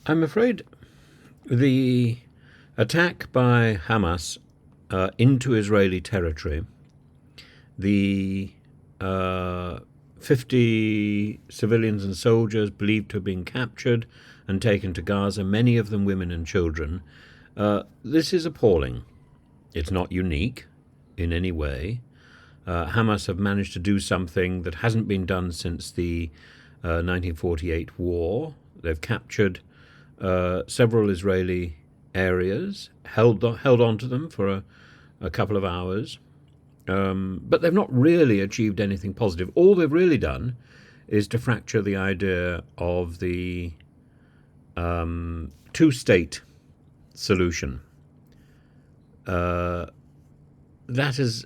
I'm afraid the attack by Hamas into Israeli territory, the 50 civilians and soldiers believed to have been captured and taken to Gaza, many of them women and children, this is appalling. It's not unique in any way. Hamas have managed to do something that hasn't been done since the 1948 war. They've captured several Israeli areas, held on to them for a couple of hours, but they've not really achieved anything positive. All they've really done is to fracture the idea of the two-state solution. That is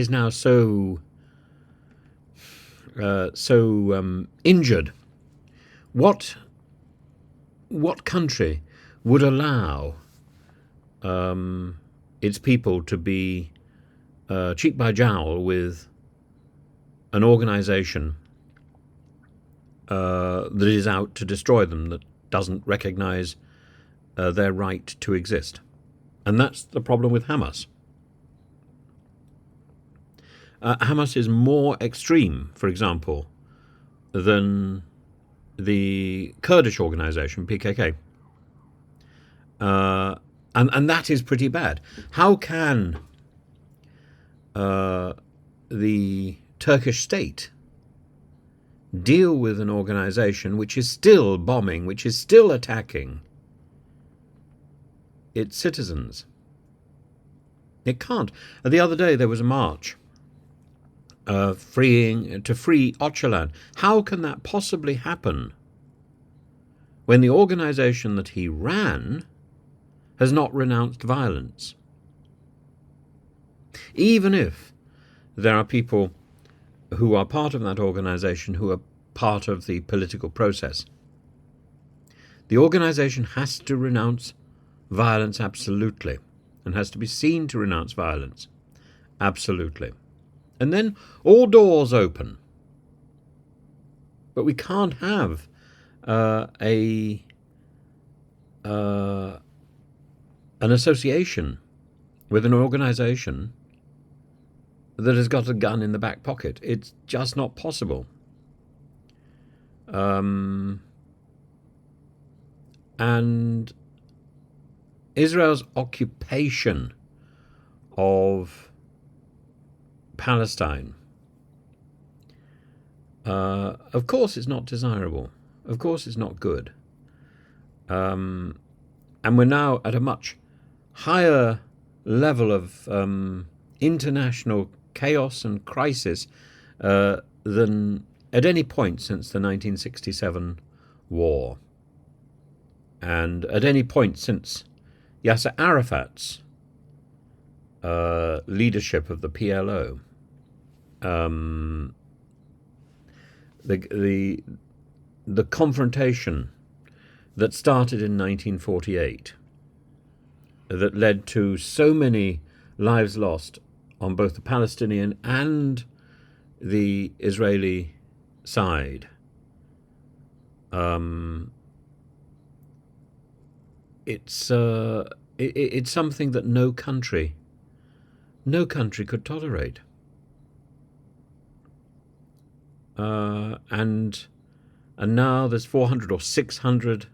now so injured. What country would allow its people to be cheek by jowl with an organization that is out to destroy them, that doesn't recognize their right to exist? And that's the problem with Hamas. Hamas is more extreme, for example, than the Kurdish organization, PKK. And that is pretty bad. How can the Turkish state deal with an organization which is still bombing, which is still attacking its citizens? It can't. The other day there was a march to free Öcalan. How can that possibly happen when the organization that he ran has not renounced violence? Even if there are people who are part of that organization who are part of the political process, the organization has to renounce violence, absolutely, and has to be seen to renounce violence, absolutely. And then all doors open. But we can't have an association with an organization that has got a gun in the back pocket. It's just not possible. And Israel's occupation of Palestine, of course it's not desirable. Of course it's not good. And we're now at a much higher level of international chaos and crisis than at any point since the 1967 war, and at any point since Yasser Arafat's leadership of the PLO. The confrontation that started in 1948, that led to so many lives lost on both the Palestinian and the Israeli side, it's something that no country could tolerate. And now there's 400 or 600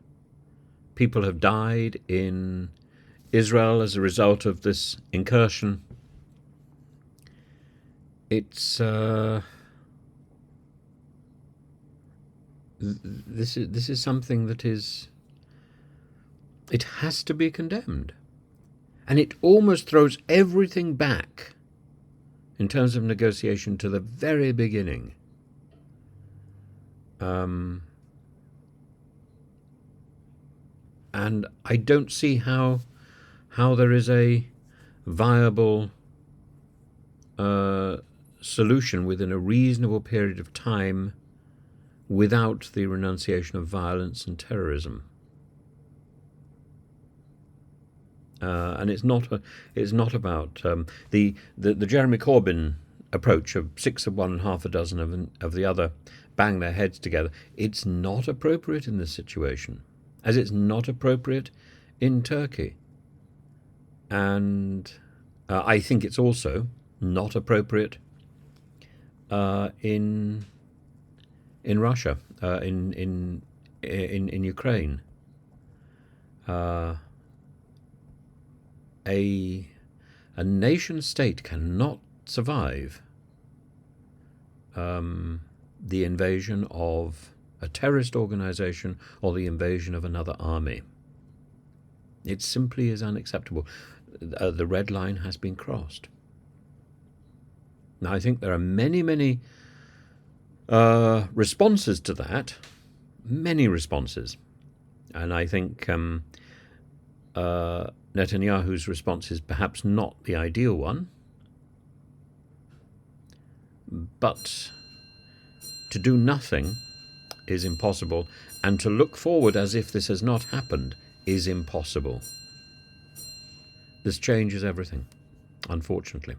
people have died in Israel as a result of this incursion. It's this is something that it has to be condemned, and it almost throws everything back in terms of negotiation to the very beginning. And I don't see how there is a viable solution within a reasonable period of time without the renunciation of violence and terrorism. And it's not about the Jeremy Corbyn approach of 6 of one and half a dozen of the other, bang their heads together. It's not appropriate in this situation. as it's not appropriate in Turkey. And I think it's also not appropriate in Russia, in Ukraine. A nation state cannot survive the invasion of a terrorist organization or the invasion of another army. It simply is unacceptable. The red line has been crossed. Now, I think there are many responses to that, many responses. And I think Netanyahu's response is perhaps not the ideal one. But to do nothing is impossible, and to look forward as if this has not happened is impossible. This changes everything, unfortunately.